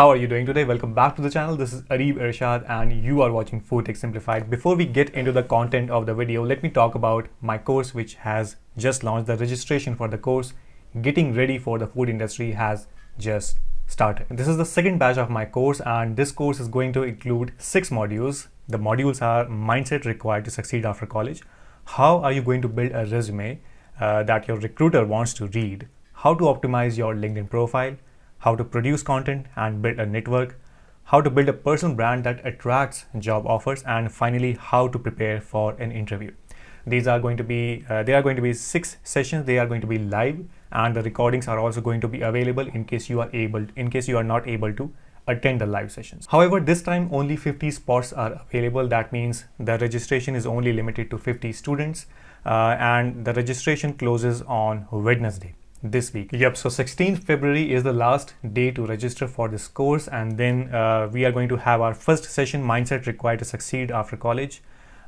How are you doing today? Welcome back to the channel. This is Areeb Irshad and you are watching FoodTech Simplified. Before we get into the content of the video, let me talk about my course which has just launched. The registration for the course Getting Ready for the Food Industry has just started. This is the second batch of my course and this course is going to include 6 modules. The modules are mindset required to succeed after college. How are you going to build a resume that your recruiter wants to read? How to optimize your LinkedIn profile? How to produce content and build a network, how to build a personal brand that attracts job offers, and finally how to prepare for an interview. These are going to be 6 sessions. They are going to be live and the recordings are also going to be available in case you are not able to attend the live sessions. However, this time only 50 spots are available. That means the registration is only limited to 50 students and the registration closes on Wednesday this week. Yep, so 16th February is the last day to register for this course, and then we are going to have our first session, Mindset Required to Succeed After College,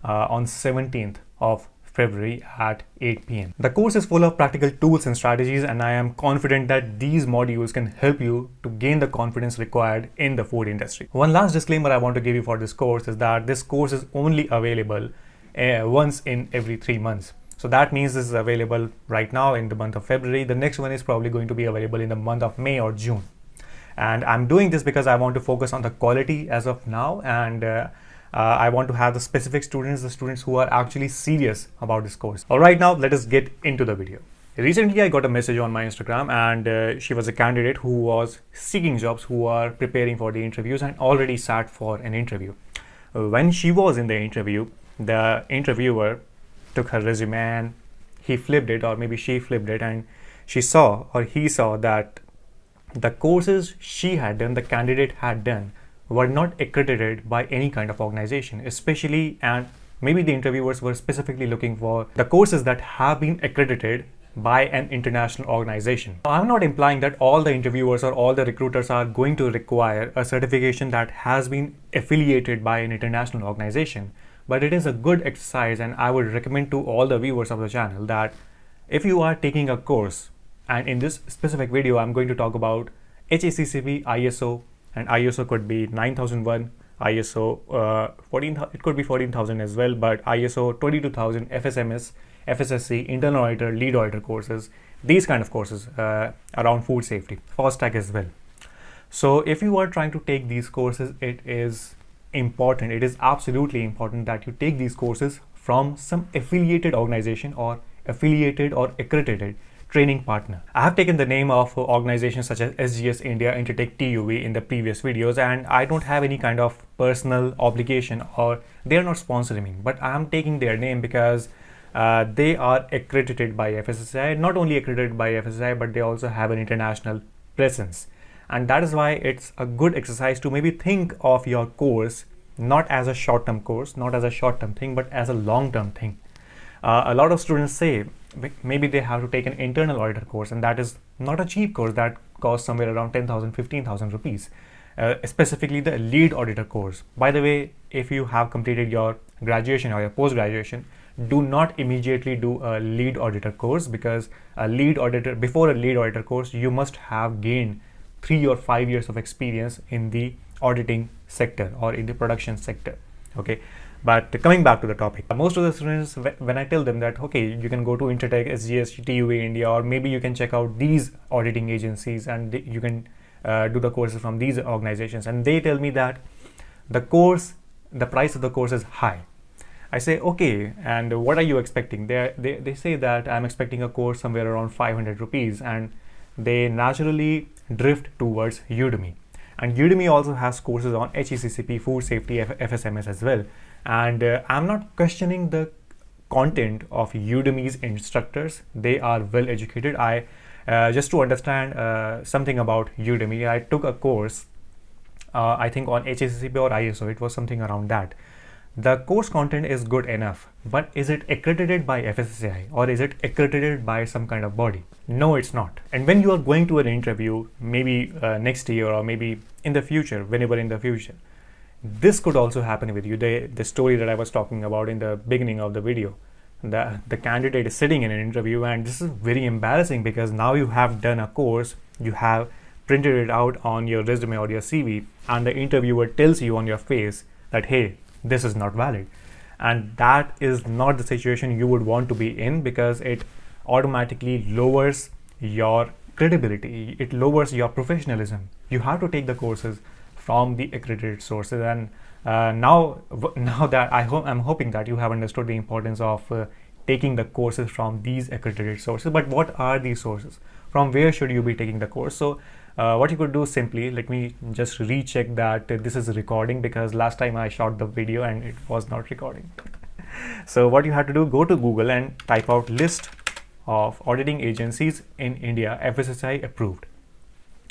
on 17th of February at 8 p.m. The course is full of practical tools and strategies, and I am confident that these modules can help you to gain the confidence required in the food industry. One last disclaimer I want to give you for this course is that this course is only available once in every 3 months. So that means this is available right now in the month of February. The next one is probably going to be available in the month of May or June. And I'm doing this because I want to focus on the quality as of now, and I want to have the specific students, the students who are actually serious about this course. All right, now let us get into the video. Recently, I got a message on my Instagram, and she was a candidate who was seeking jobs, who are preparing for the interviews and already sat for an interview. When she was in the interview, the interviewer took her resume and he flipped it, or maybe she flipped it, and he saw that the courses she had done, the candidate had done, were not accredited by any kind of organization, especially, and maybe the interviewers were specifically looking for the courses that have been accredited by an international organization. I'm not implying that all the interviewers or all the recruiters are going to require a certification that has been affiliated by an international organization. But it is a good exercise, and I would recommend to all the viewers of the channel that if you are taking a course, and in this specific video I'm going to talk about HACCP, ISO, and ISO could be 9001, ISO 14, it could be 14,000 as well, but ISO 22,000, FSMS, FSSC, internal auditor, lead auditor courses, these kind of courses around food safety, FoSTaC as well. So if you are trying to take these courses, it is absolutely important that you take these courses from some affiliated organization or affiliated or accredited training partner. I have taken the name of organizations such as SGS India, Intertech, TUV in the previous videos, and I don't have any kind of personal obligation, or they are not sponsoring me, but I am taking their name because they are accredited by FSSAI, not only accredited by FSSAI, but they also have an international presence. And that is why it's a good exercise to maybe think of your course not as a short-term course, not as a short-term thing, but as a long-term thing. A lot of students say maybe they have to take an internal auditor course, and that is not a cheap course. That costs somewhere around 10,000, 15,000 rupees. Specifically the lead auditor course. By the way, if you have completed your graduation or your post-graduation, do not immediately do a lead auditor course, because before a lead auditor course, you must have gained 3 or 5 years of experience in the auditing sector or in the production sector. Okay, but coming back to the topic, most of the students, when I tell them that okay, you can go to Intertech, SGS, TUV India, or maybe you can check out these auditing agencies and you can do the courses from these organizations, and they tell me that the price of the course is high. I say okay, and what are you expecting? They say that I'm expecting a course somewhere around 500 rupees, and they naturally drift towards Udemy. And Udemy also has courses on HACCP, food safety, FSMS as well. And I'm not questioning the content of Udemy's instructors. They are well educated. Just to understand something about Udemy, I took a course, I think on HACCP or ISO, it was something around that. The course content is good enough, but is it accredited by FSSAI or is it accredited by some kind of body? No, it's not. And when you are going to an interview, maybe next year or maybe in the future, whenever in the future, this could also happen with you. The story that I was talking about in the beginning of the video, the candidate is sitting in an interview, and this is very embarrassing because now you have done a course, you have printed it out on your resume or your CV, and the interviewer tells you on your face that, hey, this is not valid. And that is not the situation you would want to be in, because it automatically lowers your credibility, it lowers your professionalism. You have to take the courses from the accredited sources. And now that I'm hoping that you have understood the importance of taking the courses from these accredited sources. But what are these sources? From where should you be taking the course? So what you could do, simply, let me just recheck that this is recording, because last time I shot the video and it was not recording. So what you have to do, go to Google and type out list of auditing agencies in India FSSAI approved.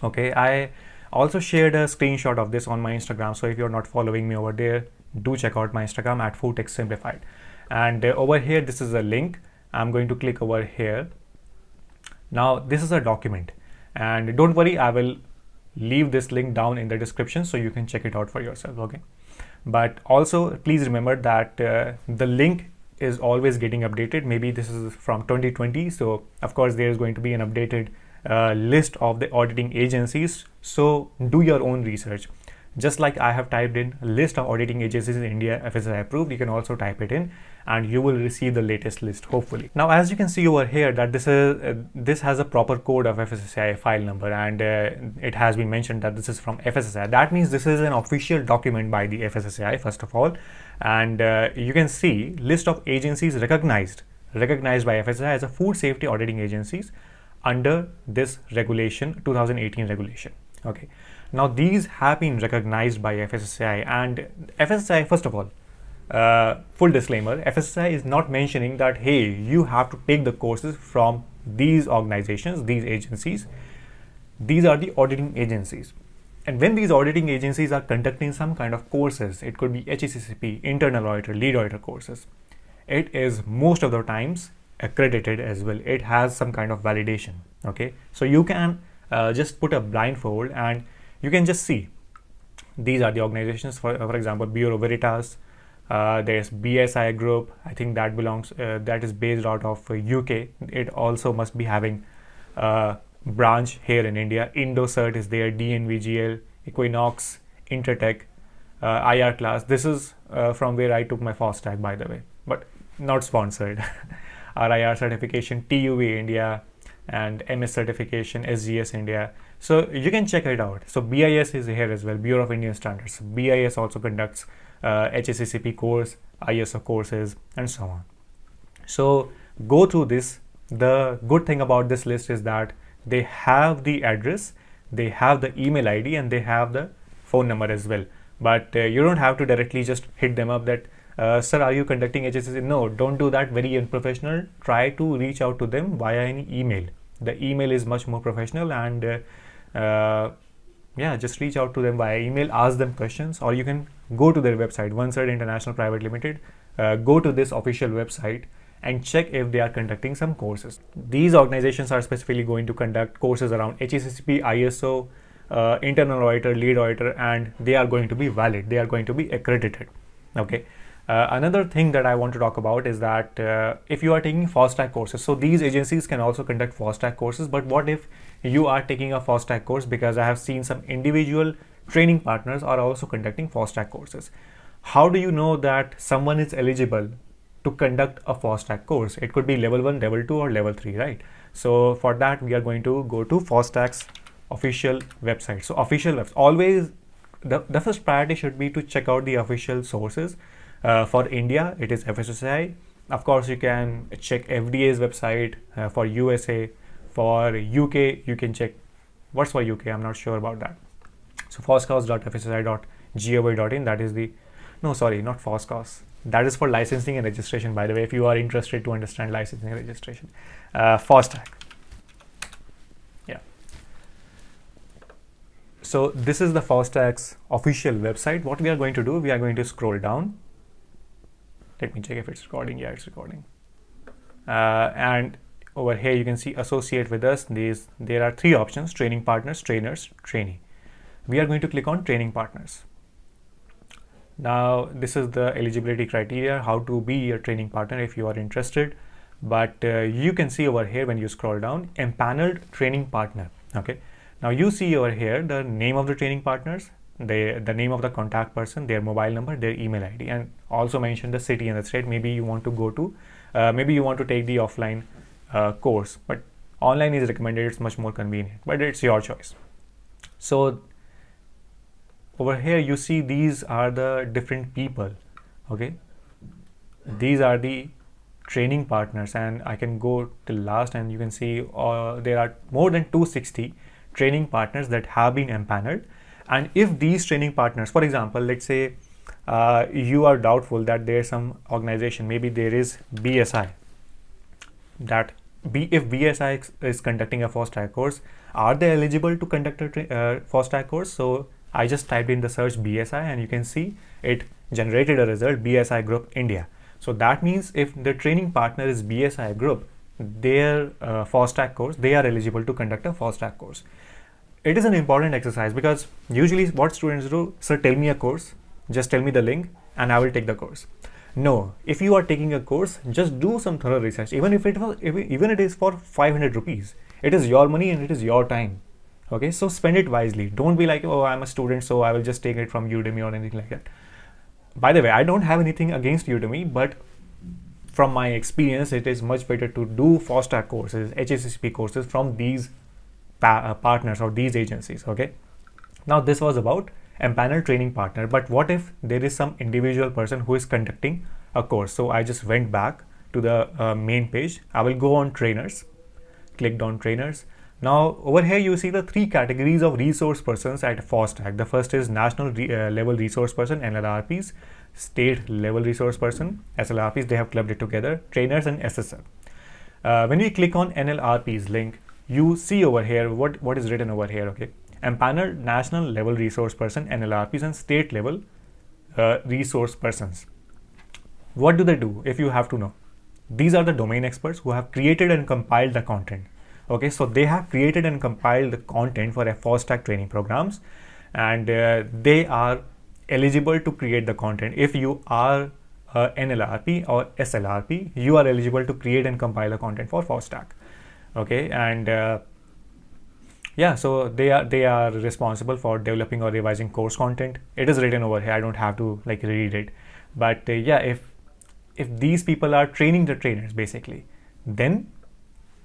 Okay, I also shared a screenshot of this on my Instagram, so if you're not following me over there, do check out my Instagram at foodtechsimplified. And over here, this is a link. I'm going to click over here. Now this is a document, and don't worry, I will leave this link down in the description so you can check it out for yourself. Okay, but also please remember that the link is always getting updated. Maybe this is from 2020, so of course there is going to be an updated list of the auditing agencies. So do your own research. Just like I have typed in list of auditing agencies in India FSSAI approved, you can also type it in and you will receive the latest list, hopefully. Now, as you can see over here, that this has a proper code of FSSAI file number, and it has been mentioned that this is from FSSAI. That means this is an official document by the FSSAI, first of all. And you can see list of agencies recognized by FSSAI as a food safety auditing agencies under this regulation, 2018 regulation. Okay, now these have been recognized by FSSAI, and FSSAI, first of all, full disclaimer, FSSAI is not mentioning that, hey, you have to take the courses from these organizations, these agencies. These are the auditing agencies. And when these auditing agencies are conducting some kind of courses, it could be HACCP, internal auditor, lead auditor courses, it is most of the times accredited as well. It has some kind of validation. Okay, so you can just put a blindfold and you can just see these are the organizations. For example, Bureau Veritas, there's BSI Group. I think that belongs, that is based out of UK. It also must be having branch here in India. IndoCert is there, DNVGL, Equinox, Intertech, IR Class. This is from where I took my FoSTaC, by the way, but not sponsored. RIR certification, TUV India, and MS certification, SGS India. So you can check it out. So BIS is here as well, Bureau of Indian Standards. BIS also conducts HACCP course, ISO courses, and so on. So go through this. The good thing about this list is that they have the address, they have the email ID, and they have the phone number as well. But you don't have to directly just hit them up that, sir, are you conducting HACCP? No, don't do that, very unprofessional. Try to reach out to them via an email. The email is much more professional, and yeah, just reach out to them via email, ask them questions, or you can go to their website, OneCert International Private Limited. Go to this official website and check if they are conducting some courses. These organizations are specifically going to conduct courses around HACCP, ISO, internal auditor, lead auditor, and they are going to be valid. They are going to be accredited. Okay. Another thing that I want to talk about is that if you are taking FoSTaC courses, so these agencies can also conduct FoSTaC courses, but what if you are taking a FoSTaC course? Because I have seen some individual training partners are also conducting FoSTaC courses. How do you know that someone is eligible to conduct a FoSTaC course? It could be level 1, level 2, or level 3, right? So for that, we are going to go to FoSTaC's official website. So official website, always the first priority should be to check out the official sources. For India, it is FSSAI. Of course, you can check FDA's website. For USA, for UK, you can check what's for UK. I'm not sure about that. So foscos.fssi.gov.in. That is the, no, sorry, not Foscos. That is for licensing and registration, by the way, if you are interested to understand licensing and registration. FoSTaC. Yeah. So this is the FoSTaC's official website. What we are going to do, we are going to scroll down. Let me check if it's recording. Yeah, it's recording. And over here, you can see associate with us. There are 3 options: training partners, trainers, trainee. We are going to click on training partners. Now, this is the eligibility criteria, how to be a training partner if you are interested. But you can see over here when you scroll down, empaneled training partner. Okay. Now you see over here the name of the training partners, the name of the contact person, their mobile number, their email ID, and also mention the city and the state. Maybe you want to go to, maybe you want to take the offline course, but online is recommended. It's much more convenient, but it's your choice. So over here you see these are the different people. Okay, these are the training partners, and I can go till last and you can see there are more than 260 training partners that have been empaneled. And if these training partners, for example, let's say you are doubtful that there's some organization, maybe there is BSI, that if BSI is conducting a FoSTaC course, are they eligible to conduct a FoSTaC course? So I just typed in the search BSI and you can see it generated a result, BSI Group India. So that means if the training partner is BSI Group, their FoSTaC course, they are eligible to conduct a FoSTaC course. It is an important exercise because usually what students do, sir, tell me a course, just tell me the link and I will take the course. No, if you are taking a course, just do some thorough research. Even if it is for 500 rupees, it is your money and it is your time. Okay, so spend it wisely. Don't be like, oh, I'm a student, so I will just take it from Udemy or anything like that. By the way, I don't have anything against Udemy, but from my experience, it is much better to do FoSTaC courses, HACCP courses from these partners or these agencies. Okay, now this was about empaneled training partner, but what if there is some individual person who is conducting a course? So I just went back to the main page. I will go on trainers, clicked on trainers. Now over here you see the three categories of resource persons at FoSTaC. The first is national level resource person, NLRPs, state level resource person, SLRPs, they have clubbed it together, trainers and SSL. When we click on NLRPs link, you see over here what is written over here. Okay, empaneled national level resource person, NLRPs, and state level resource persons. What do they do? If you have to know, these are the domain experts who have created and compiled the content. Okay, so they have created and compiled the content for a FoSTaC training programs, and they are eligible to create the content. If you are NLRP or SLRP, you are eligible to create and compile the content for FoSTaC. Okay, and yeah, so they are responsible for developing or revising course content. It is written over here. I don't have to like read it, but yeah, if these people are training the trainers basically, then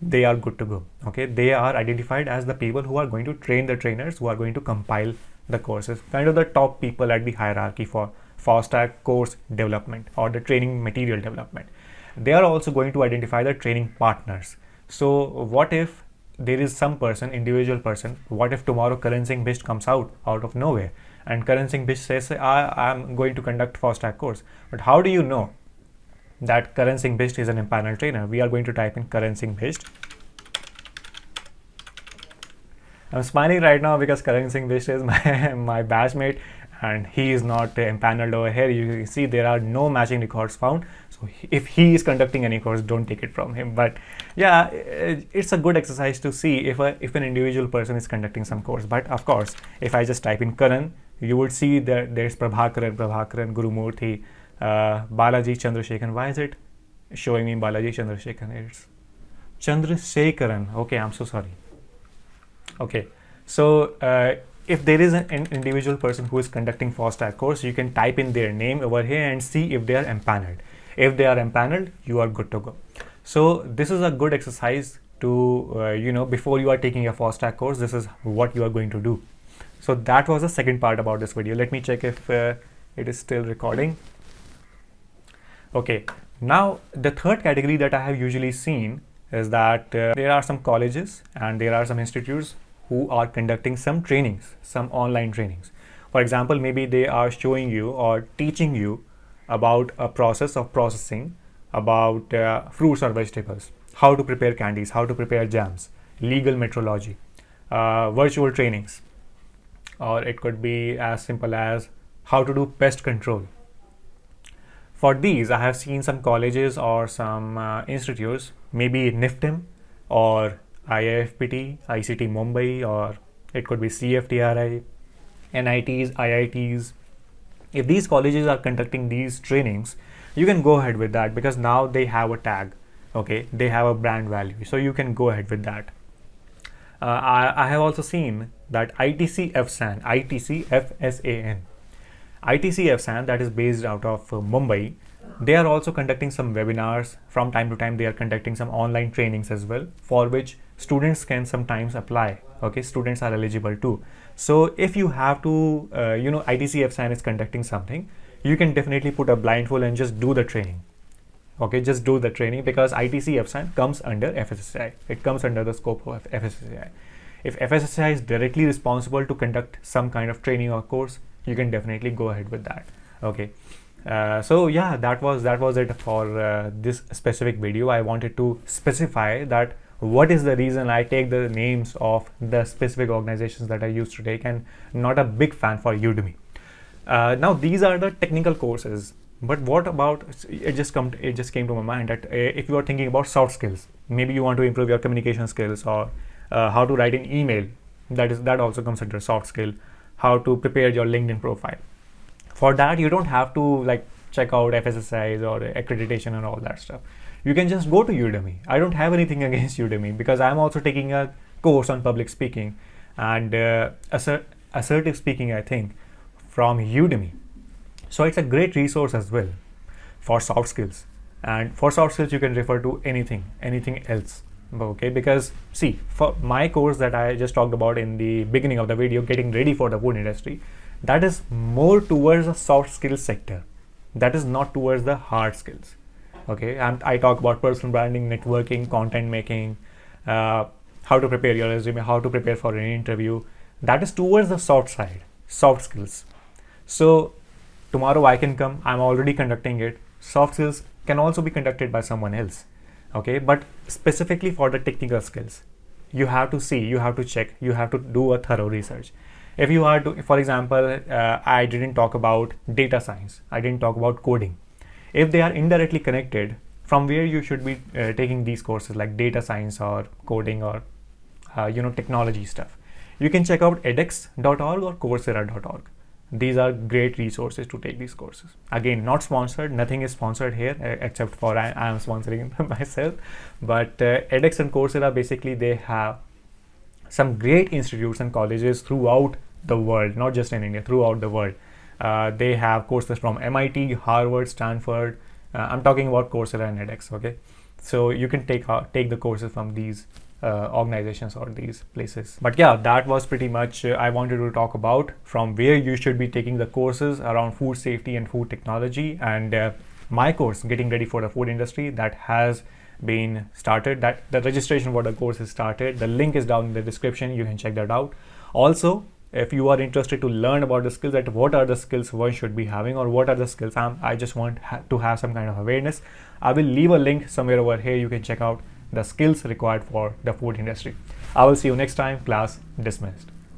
they are good to go. Okay, they are identified as the people who are going to train the trainers, who are going to compile the courses, kind of the top people at the hierarchy for FoSTaC course development or the training material development. They are also going to identify the training partners. So what if there is some person, individual person, what if tomorrow Karan Singh Bisht comes out of nowhere and Karan Singh Bisht says, I am going to conduct FoSTaC course, but how do you know that Karan Singh Bisht is an empaneled trainer? We are going to type in Karan Singh Bisht. I'm smiling right now because Karan Singh Bisht is my batchmate and he is not empaneled over here. You can see there are no matching records found. So if he is conducting any course, don't take it from him. But yeah, it's a good exercise to see if an individual person is conducting some course. But of course, if I just type in Karan, you would see that there's Prabhakaran, Gurumurthy, Balaji Chandrasekharan. Why is it showing me Balaji Chandrasekharan? It's Chandrasekharan. Okay, I'm so sorry. Okay, so if there is an individual person who is conducting FoSTaC course, you can type in their name over here and see if they are empaneled. If they are empaneled, you are good to go. So this is a good exercise to before you are taking a FoSTaC course, this is what you are going to do. So that was the second part about this video. Let me check if it is still recording. Okay, now the third category that I have usually seen is that there are some colleges and there are some institutes who are conducting some trainings, some online trainings. For example, maybe they are showing you or teaching you about a process of processing, about fruits or vegetables, how to prepare candies, how to prepare jams, legal metrology, virtual trainings, or it could be as simple as how to do pest control. For these, I have seen some colleges or some institutes, maybe NIFTIM or IIFPT, ICT Mumbai, or it could be CFTRI, NITs, IITs. If these colleges are conducting these trainings, you can go ahead with that because now they have a tag. Okay, they have a brand value, so you can go ahead with that. I have also seen that ITC-FSAN, ITC-FSAN, that is based out of Mumbai, they are also conducting some webinars. From time to time, they are conducting some online trainings as well, for which students can sometimes apply. Okay, students are eligible too. So if you have to, ITC-FSAN is conducting something, you can definitely put a blindfold and just do the training. Okay, just do the training, because ITC-FSAN comes under FSSAI. It comes under the scope of FSSAI. If FSSAI is directly responsible to conduct some kind of training or course, you can definitely go ahead with that. Okay. So yeah, that was it for this specific video. I wanted to specify that what is the reason I take the names of the specific organizations that I used to take, and not a big fan for Udemy. Now these are the technical courses, but what about, it just came to my mind that if you are thinking about soft skills, maybe you want to improve your communication skills, or how to write an email, that also comes under soft skill. How to prepare your LinkedIn profile. For that, you don't have to check out FSSAIs or accreditation and all that stuff. You can just go to Udemy. I don't have anything against Udemy, because I'm also taking a course on public speaking and assertive speaking, I think, from Udemy. So it's a great resource as well for soft skills. And for soft skills, you can refer to anything else. Okay, because see, for my course that I just talked about in the beginning of the video, getting ready for the food industry, that is more towards the soft skills sector. That is not towards the hard skills. Okay, and I talk about personal branding, networking, content making, how to prepare your resume, how to prepare for an interview. That is towards the soft side, soft skills. So tomorrow I can come, I'm already conducting it. Soft skills can also be conducted by someone else. Okay, but specifically for the technical skills, you have to see, you have to check, you have to do a thorough research. If you are to, for example, I didn't talk about data science, I didn't talk about coding. If they are indirectly connected, from where you should be taking these courses like data science or coding or technology stuff, you can check out edX.org or Coursera.org. These are great resources to take these courses. Again, not sponsored, nothing is sponsored here except for I am sponsoring myself. But edX and Coursera, basically they have some great institutes and colleges throughout the world, not just in India, throughout the world. They have courses from MIT, Harvard, Stanford. I'm talking about Coursera and edX. Okay, so you can take the courses from these organizations or these places. But yeah, that was pretty much I wanted to talk about from where you should be taking the courses around food safety and food technology. And my course, Getting Ready for the Food Industry, that has been started, that the registration for the course is started. The link is down in the description, you can check that out. Also, if you are interested to learn about the skills, that what are the skills one should be having, or what are the skills I just want to have some kind of awareness, I will leave a link somewhere over here. You can check out the skills required for the food industry. I will see you next time. Class dismissed.